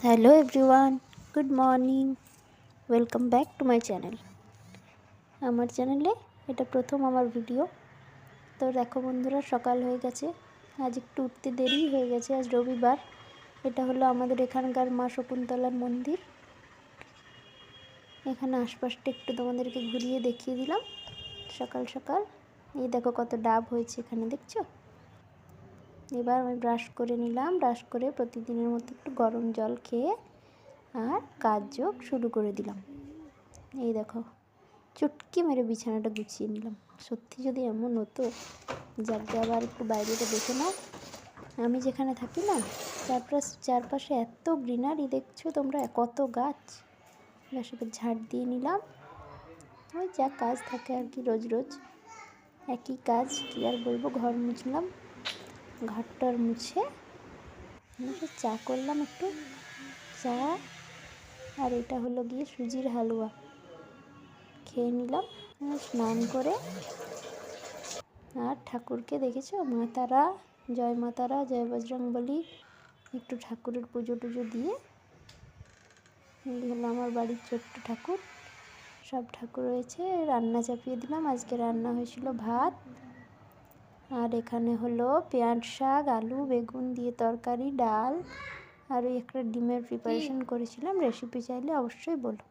Hello everyone, good morning. Welcome back to my channel. আমার চ্যানেলে এটা প্রথম আমার ভিডিও। তো দেখো বন্ধুরা, সকাল হয়ে গেছে। আজ একটু উঠতে দেরি হয়ে গেছে, আজ রবিবার। এটা হলো আমাদের এখানকার মা শকুন্তলার মন্দির। এখানে আশপাশটা একটু তোমাদেরকে ঘুরিয়ে দেখিয়ে দিলাম সকাল সকাল। এই দেখো কত ডাব হয়েছে এখানে, দেখছো? এবার আমি ব্রাশ করে নিলাম। ব্রাশ করে প্রতিদিনের মতো একটু গরম জল খেয়ে আর কাজযোগ শুরু করে দিলাম। এই দেখো, চুটকি মেরে বিছানাটা গুছিয়ে নিলাম। সত্যি যদি এমন হতো, যাকে আবার একটু বাইরেটা দেখে নাও। আমি যেখানে থাকি না, চারপাশে এত গ্রিনারি, দেখছো তোমরা, কত গাছ। সেটা ঝাড় দিয়ে নিলাম। ওই যা কাজ থাকে আর কি, রোজ রোজ একই কাজ, কী আর বলবো। ঘর মুছলাম, ঘরটার মুছে চা করলাম একটু, চা। আর এটা হলো গিয়ে সুজির হালুয়া, খেয়ে নিলাম। স্নান করে আর ঠাকুরকে দেখেছো, মা তারা, জয় মা তারা, জয় বজরংবলী, একটু ঠাকুরের পুজো টুজো দিয়ে, এই হলো আমার বাড়ির ছোট্ট ঠাকুর। সব ঠাকুর রয়েছে। রান্না চাপিয়ে দিলাম। আজকে রান্না হয়েছিল ভাত, আর এখানে হলো পেঁয়াজ শাক, আলু বেগুন দিয়ে তরকারি, ডাল, আর ওই একটা ডিমের প্রিপারেশন করেছিলাম। রেসিপি চাইলে অবশ্যই বলো।